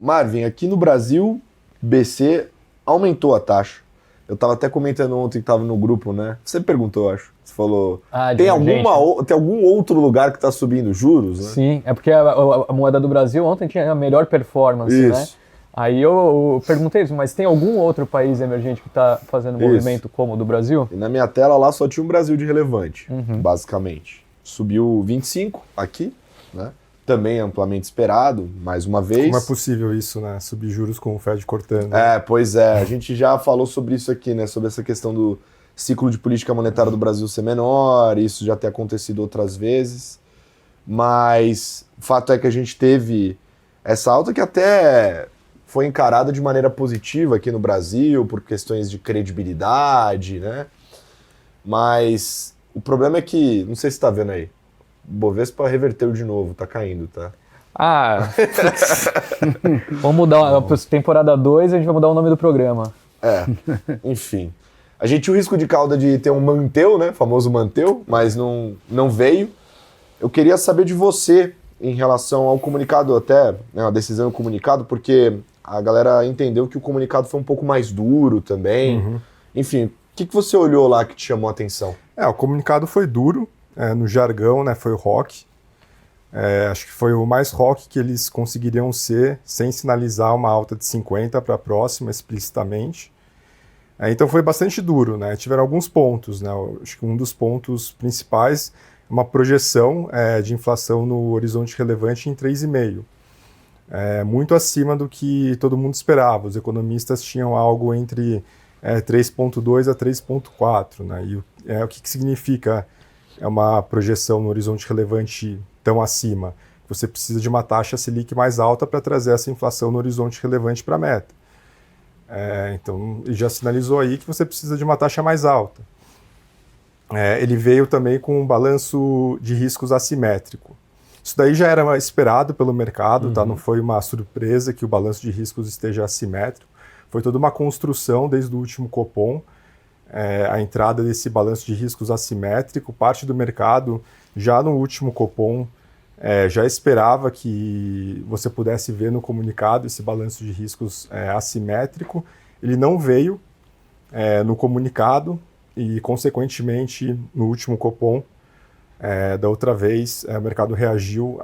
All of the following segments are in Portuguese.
Marvin, aqui no Brasil, BC aumentou a taxa. Eu estava até comentando ontem que estava no grupo, né? Você perguntou, eu acho. Você falou, De emergente, né? tem algum outro lugar que está subindo juros, né? Sim, é porque a moeda do Brasil ontem tinha a melhor performance, né? Isso, Aí eu perguntei isso, mas tem algum outro país emergente que está fazendo isso. movimento como o do Brasil? E na minha tela lá só tinha um Brasil de relevante, Uhum. basicamente. Subiu 25 aqui, né? Também amplamente esperado, mais uma Como é vez. possível isso, né? Subir juros com o Fed cortando. Pois é, a gente já falou sobre isso aqui, né? Sobre essa questão do ciclo de política monetária do Brasil ser menor, isso já ter acontecido outras vezes. Mas o fato é que a gente teve essa alta que até foi encarada de maneira positiva aqui no Brasil, por questões de credibilidade, né? Mas o problema é que, não sei se você tá vendo aí, o Bovespa reverteu de novo, tá caindo, tá? Ah, vamos mudar, para temporada 2 a gente vai mudar o nome do programa. Enfim. A gente tinha o risco de cauda de ter um manteu, né? Famoso manteu, mas não veio. Eu queria saber de você em relação ao comunicado até, né, a decisão do comunicado, porque a galera entendeu que o comunicado foi um pouco mais duro também. Enfim, o que você olhou lá que te chamou a atenção? O comunicado foi duro, no jargão, né? Foi o rock. Acho que foi o mais rock que eles conseguiriam ser sem sinalizar uma alta de 50 para a próxima explicitamente. Então foi bastante duro, né? Tiveram alguns pontos, né? Acho que um dos pontos principais é uma projeção de inflação no horizonte relevante em 3,5. Muito acima do que todo mundo esperava. Os economistas tinham algo entre 3,2 a 3,4, né? E o que significa uma projeção no horizonte relevante tão acima? Você precisa de uma taxa Selic mais alta para trazer essa inflação no horizonte relevante para a meta. Então, ele já sinalizou aí que você precisa de uma taxa mais alta. Ele veio também com um balanço de riscos assimétrico. Isso daí já era esperado pelo mercado, tá? Não foi uma surpresa que o balanço de riscos esteja assimétrico. Foi toda uma construção desde o último Copom, a entrada desse balanço de riscos assimétrico. Parte do mercado, já no último Copom, já esperava que você pudesse ver no comunicado esse balanço de riscos assimétrico. Ele não veio no comunicado e, consequentemente, no último Copom, da outra vez, o mercado reagiu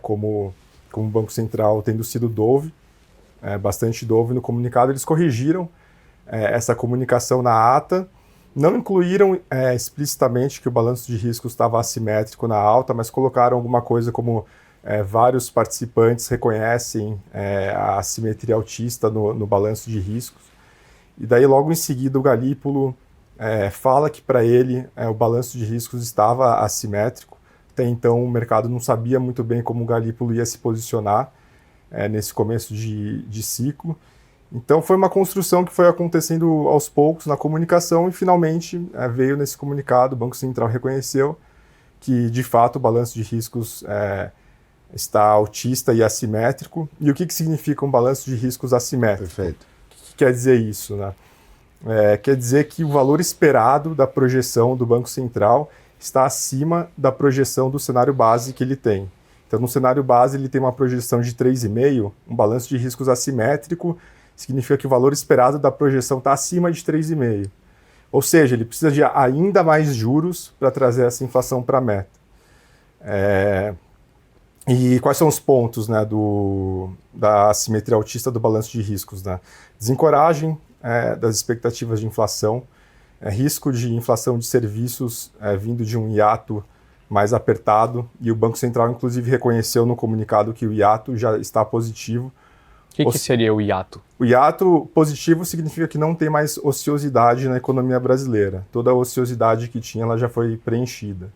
como o Banco Central tendo sido dove, bastante dove no comunicado. Eles corrigiram essa comunicação na ata, não incluíram explicitamente que o balanço de riscos estava assimétrico na alta, mas colocaram alguma coisa como vários participantes reconhecem a assimetria altista no balanço de riscos. E daí, logo em seguida, o Galípolo fala que para ele o balanço de riscos estava assimétrico. Até então, o mercado não sabia muito bem como o Galípolo ia se posicionar nesse começo de ciclo. Então, foi uma construção que foi acontecendo aos poucos na comunicação e, finalmente, veio nesse comunicado. O Banco Central reconheceu que, de fato, o balanço de riscos está altista e assimétrico. E o que significa um balanço de riscos assimétrico? Perfeito. O que quer dizer isso, né? Quer dizer que o valor esperado da projeção do Banco Central está acima da projeção do cenário base que ele tem. Então, no cenário base, ele tem uma projeção de 3,5, um balanço de riscos assimétrico, significa que o valor esperado da projeção está acima de 3,5. Ou seja, ele precisa de ainda mais juros para trazer essa inflação para a meta. E quais são os pontos, né, da assimetria altista do balanço de riscos? Né? Desencoragem das expectativas de inflação, risco de inflação de serviços vindo de um hiato mais apertado, e o Banco Central, inclusive, reconheceu no comunicado que o hiato já está positivo. O que seria o hiato? O hiato positivo significa que não tem mais ociosidade na economia brasileira. Toda a ociosidade que tinha ela já foi preenchida.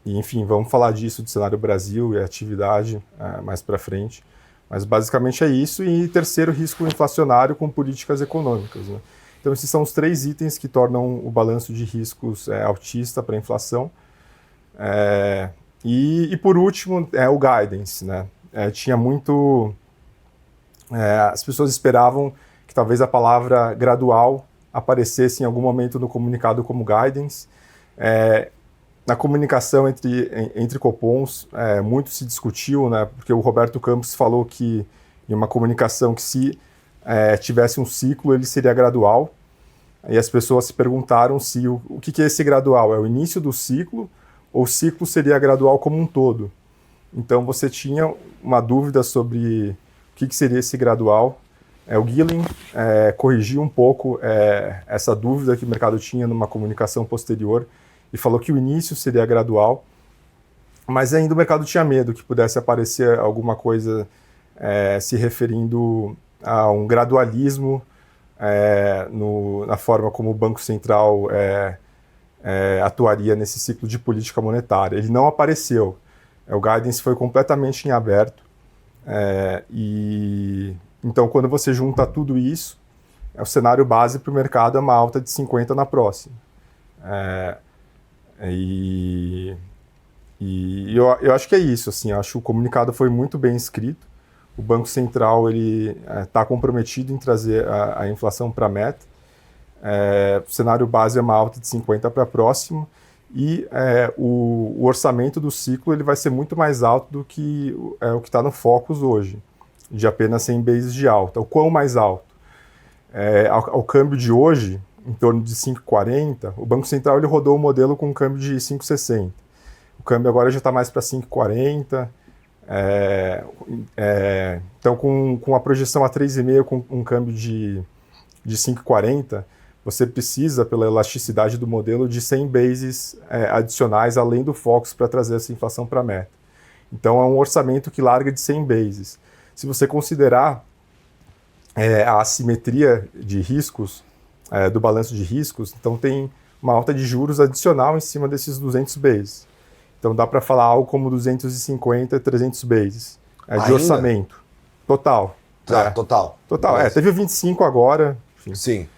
E, enfim, vamos falar disso, do cenário Brasil e atividade mais para frente. Mas basicamente é isso. E terceiro, risco inflacionário com políticas econômicas. Né? Então esses são os 3 itens que tornam o balanço de riscos altista para a inflação. E por último, o guidance. Né? Tinha muito... as pessoas esperavam que talvez a palavra gradual aparecesse em algum momento no comunicado como guidance. Na comunicação entre Copons, muito se discutiu, né, porque o Roberto Campos falou que em uma comunicação que se tivesse um ciclo, ele seria gradual. E as pessoas se perguntaram se o que é esse gradual? É o início do ciclo ou o ciclo seria gradual como um todo? Então você tinha uma dúvida sobre o que seria esse gradual. O Gillen corrigiu um pouco essa dúvida que o mercado tinha numa comunicação posterior e falou que o início seria gradual, mas ainda o mercado tinha medo que pudesse aparecer alguma coisa se referindo a um gradualismo na forma como o Banco Central atuaria nesse ciclo de política monetária. Ele não apareceu. O guidance foi completamente em aberto. Então, quando você junta tudo isso, o cenário base para o mercado é uma alta de 50 na próxima. Eu acho que é isso. Assim, eu acho que o comunicado foi muito bem escrito. O Banco Central está comprometido em trazer a inflação para a meta. O cenário base é uma alta de 50 para a próxima. E o orçamento do ciclo ele vai ser muito mais alto do que o que está no Focus hoje, de apenas 100 bases de alta. O quão mais alto? Ao câmbio de hoje, em torno de 5,40, o Banco Central ele rodou o modelo com um câmbio de 5,60. O câmbio agora já está mais para 5,40. Então, com a projeção a 3,5, com um câmbio de 5,40, você precisa, pela elasticidade do modelo, de 100 bases adicionais, além do Focus, para trazer essa inflação para a meta. Então, é um orçamento que larga de 100 bases. Se você considerar a assimetria de riscos, do balanço de riscos, então tem uma alta de juros adicional em cima desses 200 bases. Então dá para falar algo como 250, 300 bases de orçamento. Total. Total. Teve 25 agora. Enfim. Sim.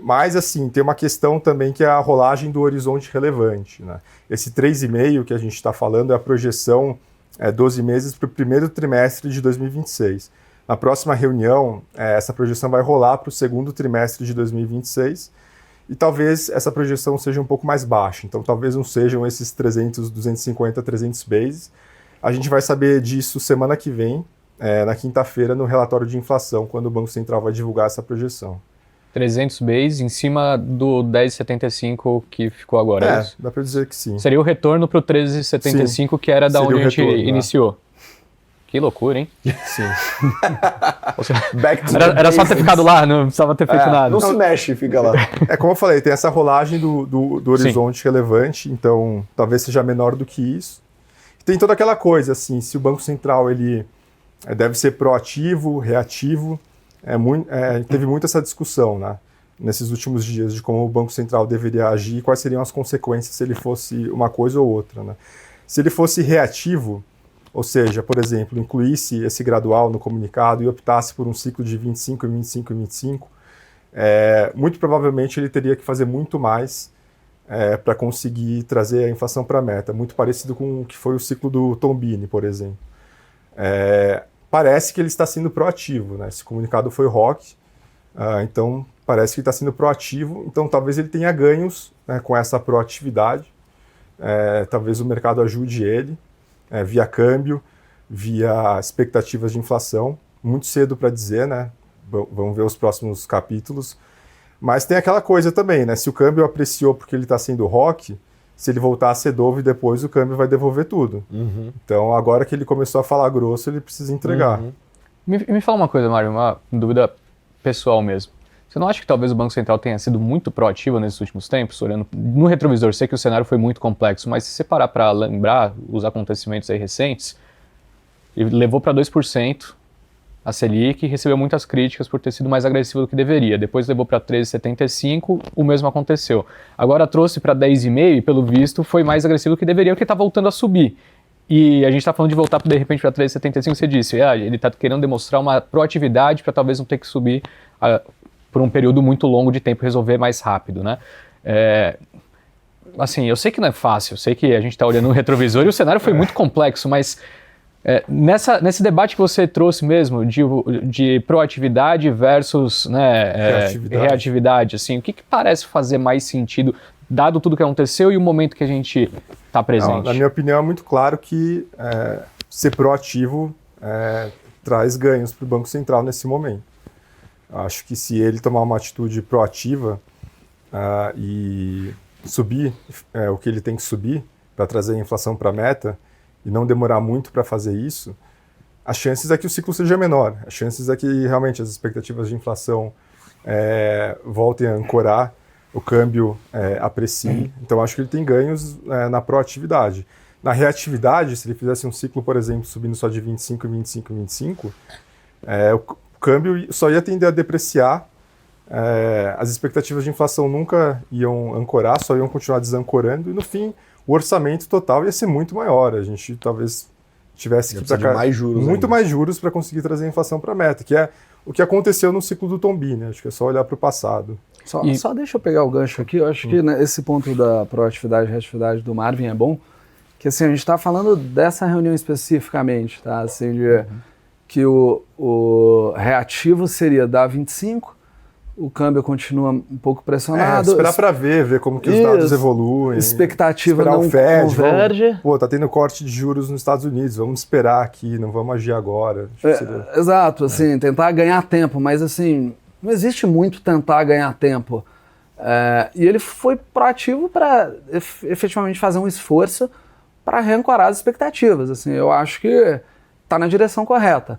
Mas assim, tem uma questão também que é a rolagem do horizonte relevante. Né? Esse 3,5 que a gente está falando é a projeção 12 meses para o primeiro trimestre de 2026. Na próxima reunião, essa projeção vai rolar para o segundo trimestre de 2026 e talvez essa projeção seja um pouco mais baixa. Então, talvez não sejam esses 300, 250, 300 bases. A gente vai saber disso semana que vem, na quinta-feira, no relatório de inflação, quando o Banco Central vai divulgar essa projeção. 300 bases em cima do 10,75 que ficou agora, é isso? Dá para dizer que sim. Seria o retorno para o 13,75 que era da onde a gente iniciou. Que loucura, hein? Sim. Era só ter ficado lá, não precisava ter feito nada. Não se mexe, fica lá. Como eu falei, tem essa rolagem do horizonte relevante, então talvez seja menor do que isso. Tem toda aquela coisa, assim, se o Banco Central ele deve ser proativo, reativo, teve muito essa discussão, né, nesses últimos dias, de como o Banco Central deveria agir e quais seriam as consequências se ele fosse uma coisa ou outra. Né. Se ele fosse reativo, ou seja, por exemplo, incluísse esse gradual no comunicado e optasse por um ciclo de 25 e 25 e 25, muito provavelmente ele teria que fazer muito mais para conseguir trazer a inflação para a meta, muito parecido com o que foi o ciclo do Tombini, por exemplo. Parece que ele está sendo proativo, né? Esse comunicado foi ROC, então parece que ele está sendo proativo, então talvez ele tenha ganhos, né, com essa proatividade, talvez o mercado ajude ele, via câmbio, via expectativas de inflação. Muito cedo para dizer, né? Vamos ver os próximos capítulos. Mas tem aquela coisa também, né? Se o câmbio apreciou porque ele está sendo ROC, se ele voltar a ser Dove depois, o câmbio vai devolver tudo. Uhum. Então, agora que ele começou a falar grosso, ele precisa entregar. Uhum. Me fala uma coisa, Mário, uma dúvida pessoal mesmo. Você não acha que talvez o Banco Central tenha sido muito proativo nesses últimos tempos, olhando no retrovisor? Sei que o cenário foi muito complexo, mas se você parar para lembrar os acontecimentos aí recentes, ele levou para 2% a Selic e recebeu muitas críticas por ter sido mais agressivo do que deveria. Depois levou para 13,75, o mesmo aconteceu. Agora trouxe para 10,5 e, pelo visto, foi mais agressivo do que deveria, porque está voltando a subir. E a gente está falando de voltar, de repente, para 13,75, você disse, ele está querendo demonstrar uma proatividade para talvez não ter que subir por um período muito longo de tempo, resolver mais rápido, né? Assim, eu sei que não é fácil, eu sei que a gente está olhando no retrovisor e o cenário foi muito complexo, mas nesse debate que você trouxe mesmo, de proatividade versus, né, reatividade, assim, o que parece fazer mais sentido dado tudo que aconteceu e o momento que a gente está presente? Não, na minha opinião, é muito claro que ser proativo traz ganhos para o Banco Central nesse momento. Acho que se ele tomar uma atitude proativa e subir o que ele tem que subir para trazer a inflação para a meta e não demorar muito para fazer isso, as chances é que o ciclo seja menor. As chances é que realmente as expectativas de inflação voltem a ancorar, o câmbio aprecie. Então acho que ele tem ganhos na proatividade. Na reatividade, se ele fizesse um ciclo, por exemplo, subindo só de 25, 25, 25, o câmbio só ia tender a depreciar, as expectativas de inflação nunca iam ancorar, só iam continuar desancorando, e no fim o orçamento total ia ser muito maior. A gente talvez tivesse que precisar de mais juros muito ainda. mais juros para conseguir trazer a inflação para a meta, que é o que aconteceu no ciclo do Tombi, né? Acho que é só olhar para o passado. Só deixa eu pegar o gancho aqui, eu acho que esse ponto da proatividade e reatividade do Marvin é bom, que assim, a gente está falando dessa reunião especificamente, tá? Assim, que o reativo seria dar 25, o câmbio continua um pouco pressionado. Esperar para ver como que os dados evoluem. Expectativa não não converge. Tá tendo corte de juros nos Estados Unidos, vamos esperar aqui, não vamos agir agora. Exato, assim, tentar ganhar tempo, mas assim, não existe muito tentar ganhar tempo. E ele foi proativo para efetivamente fazer um esforço para reancorar as expectativas. Assim, eu acho que está na direção correta.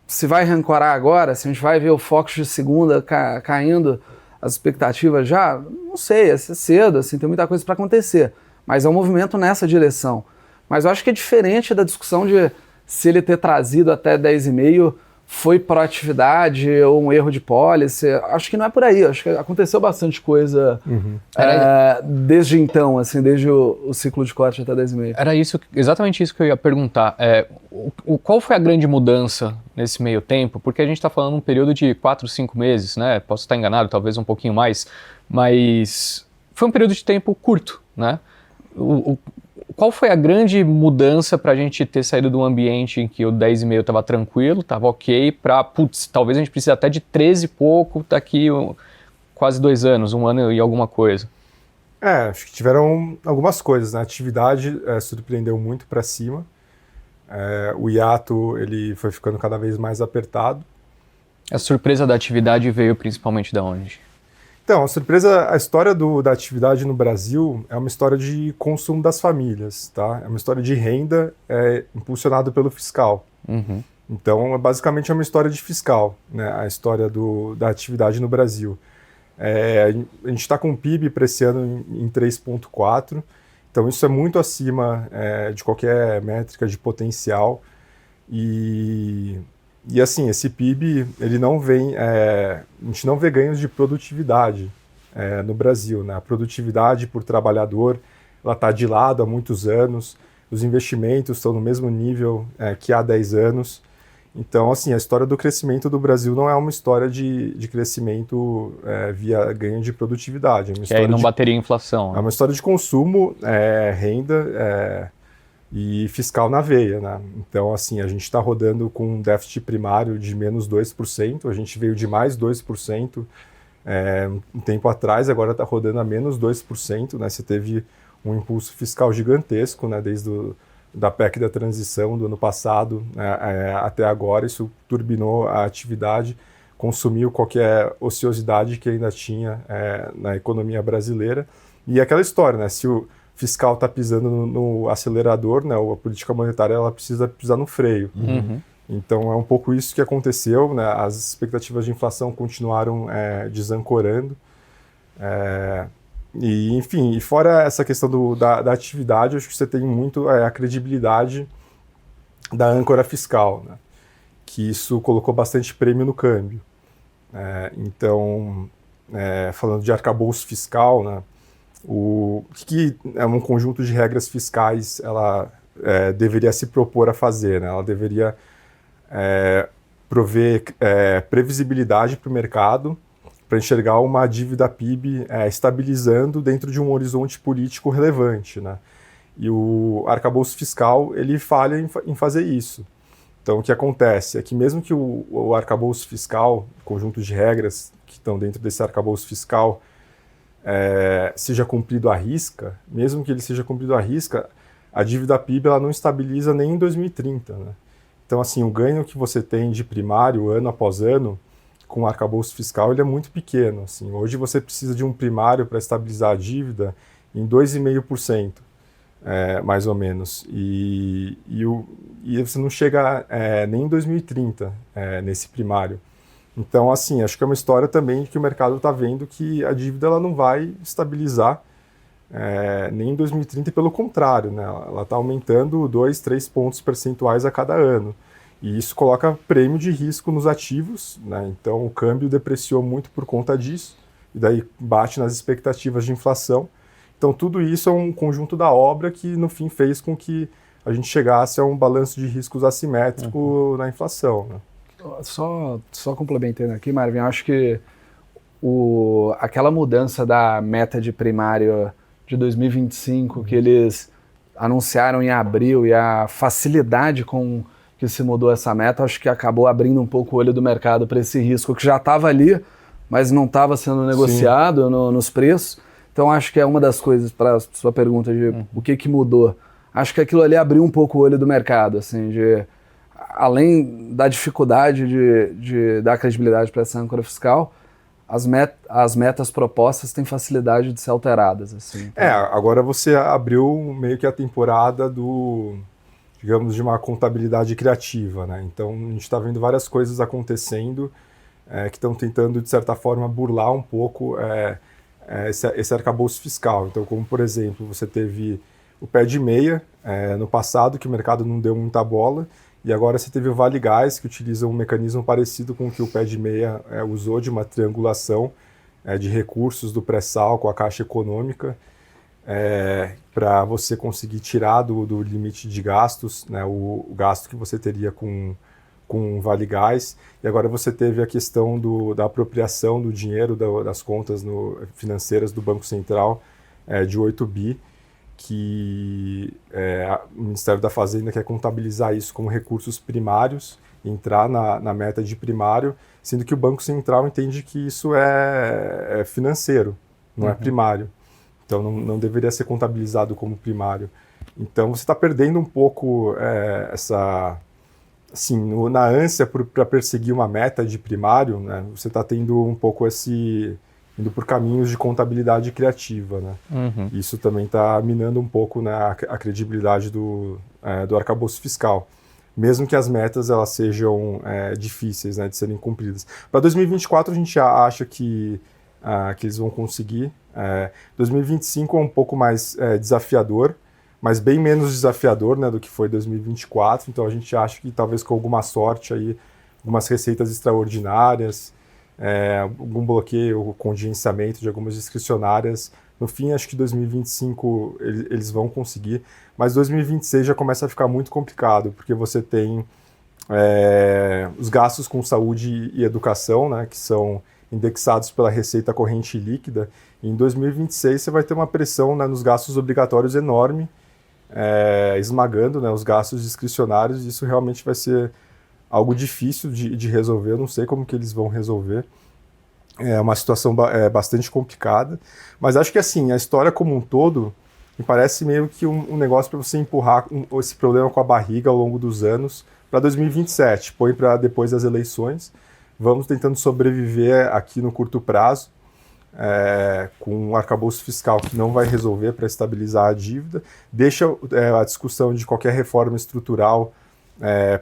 Se vai reancorar agora, se a gente vai ver o Focus de segunda caindo, as expectativas já, não sei, é cedo, assim, tem muita coisa para acontecer. Mas é um movimento nessa direção. Mas eu acho que é diferente da discussão de se ele ter trazido até 10,5 foi proatividade ou um erro de policy. Acho que não é por aí. Acho que aconteceu bastante coisa desde então, assim, desde o ciclo de corte até 10,5. Era exatamente isso que eu ia perguntar. Qual foi a grande mudança nesse meio tempo? Porque a gente está falando um período de 4, 5 meses, né? Posso estar enganado, talvez um pouquinho mais, mas foi um período de tempo curto, né? Qual foi a grande mudança para a gente ter saído de um ambiente em que o 10,5 estava tranquilo, estava ok, para, talvez a gente precise até de 13 e pouco daqui quase 2 anos, 1 ano e alguma coisa? Acho que tiveram algumas coisas, né? A atividade surpreendeu muito para cima. O hiato ele foi ficando cada vez mais apertado. A surpresa da atividade veio principalmente de onde? Então, a história da atividade no Brasil é uma história de consumo das famílias, tá? É uma história de renda impulsionada pelo fiscal. Uhum. Então, basicamente é uma história de fiscal, né? A história da atividade no Brasil. A gente está com o PIB para esse ano em 3,4, então isso é muito acima de qualquer métrica de potencial. E assim, esse PIB, ele não vem, a gente não vê ganhos de produtividade no Brasil, né? A produtividade por trabalhador, ela está de lado há muitos anos, os investimentos estão no mesmo nível que há 10 anos. Então, assim, a história do crescimento do Brasil não é uma história de crescimento via ganho de produtividade. Que aí não bateria inflação. É uma história de consumo, renda e fiscal na veia, né? Então, assim, a gente está rodando com um déficit primário de menos 2%, a gente veio de mais 2% um tempo atrás, agora está rodando a menos 2%, né? Você teve um impulso fiscal gigantesco, né? Desde da PEC da transição do ano passado até agora, isso turbinou a atividade, consumiu qualquer ociosidade que ainda tinha na economia brasileira. E aquela história, né? Se o fiscal está pisando no acelerador, né? A política monetária ela precisa pisar no freio. Uhum. Então é um pouco isso que aconteceu, né? As expectativas de inflação continuaram desancorando. E, enfim, e fora essa questão da atividade, acho que você tem muito a credibilidade da âncora fiscal, né? Que isso colocou bastante prêmio no câmbio. Então, falando de arcabouço fiscal, né? O que é um conjunto de regras fiscais ela deveria se propor a fazer, né? Ela deveria prover previsibilidade para o mercado, para enxergar uma dívida PIB estabilizando dentro de um horizonte político relevante, né? E o arcabouço fiscal ele falha em fazer isso. Então, o que acontece é que mesmo que o arcabouço fiscal, conjunto de regras que estão dentro desse arcabouço fiscal, seja cumprido à risca, mesmo que ele seja cumprido à risca, a dívida PIB ela não estabiliza nem em 2030, né? Então, assim, o ganho que você tem de primário, ano após ano, com o arcabouço fiscal, ele é muito pequeno. Assim. Hoje você precisa de um primário para estabilizar a dívida em 2,5%, mais ou menos. E você não chega nem em 2030 nesse primário. Então, assim, acho que é uma história também de que o mercado está vendo que a dívida ela não vai estabilizar nem em 2030, pelo contrário, né? Ela está aumentando 2, 3 pontos percentuais a cada ano. E isso coloca prêmio de risco nos ativos, né? Então o câmbio depreciou muito por conta disso, e daí bate nas expectativas de inflação. Então tudo isso é um conjunto da obra que no fim fez com que a gente chegasse a um balanço de riscos assimétrico na inflação, né? Só complementando aqui, Marvin, acho que aquela mudança da meta de primário de 2025 que eles anunciaram em abril e a facilidade com que se mudou essa meta, acho que acabou abrindo um pouco o olho do mercado para esse risco que já estava ali, mas não estava sendo negociado nos preços. Então acho que é uma das coisas, para a sua pergunta de o que mudou. Acho que aquilo ali abriu um pouco o olho do mercado, assim, além da dificuldade de dar credibilidade para essa âncora fiscal, as metas propostas têm facilidade de ser alteradas. Assim, então. Agora você abriu meio que a temporada digamos, de uma contabilidade criativa, né? Então, a gente está vendo várias coisas acontecendo que estão tentando, de certa forma, burlar um pouco esse arcabouço fiscal. Então, como, por exemplo, você teve o pé de meia no passado, que o mercado não deu muita bola, e agora você teve o Vale Gás, que utiliza um mecanismo parecido com o que o pé de meia usou, de uma triangulação de recursos do pré-sal com a Caixa Econômica, para você conseguir tirar do limite de gastos, né, o gasto que você teria com Vale Gás. E agora você teve a questão da apropriação do dinheiro das contas financeiras do Banco Central de 8 bi, que o Ministério da Fazenda quer contabilizar isso como recursos primários, entrar na meta de primário, sendo que o Banco Central entende que isso é financeiro, não é primário. Então não deveria ser contabilizado como primário. Então você está perdendo um pouco assim, na ânsia para perseguir uma meta de primário, né, você está tendo um pouco indo por caminhos de contabilidade criativa, né? Isso também está minando um pouco, né, a credibilidade do arcabouço fiscal, mesmo que as metas elas sejam difíceis, né, de serem cumpridas. Para 2024 a gente acha que eles vão conseguir. 2025 é um pouco mais desafiador, mas bem menos desafiador, né, do que foi 2024. Então a gente acha que talvez com alguma sorte aí, algumas receitas extraordinárias, algum bloqueio, contingenciamento de algumas discricionárias. No fim, acho que 2025 eles vão conseguir, mas 2026 já começa a ficar muito complicado, porque você tem os gastos com saúde e educação, né, que são indexados pela receita corrente líquida. E em 2026 você vai ter uma pressão, né, nos gastos obrigatórios enorme, esmagando, né, os gastos discricionários. Isso realmente vai ser algo difícil de resolver. Eu não sei como que eles vão resolver. É uma situação bastante complicada, mas acho que assim, a história como um todo me parece meio que um negócio para você empurrar esse problema com a barriga ao longo dos anos para 2027, põe para depois das eleições. Vamos tentando sobreviver aqui no curto prazo, com um arcabouço fiscal que não vai resolver para estabilizar a dívida, deixa a discussão de qualquer reforma estrutural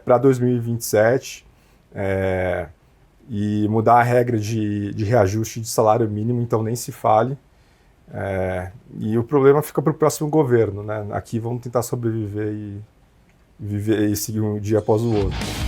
para 2027, e mudar a regra de reajuste de salário mínimo, então nem se fale. E o problema fica para o próximo governo, né? Aqui vamos tentar sobreviver e viver e seguir um dia após o outro.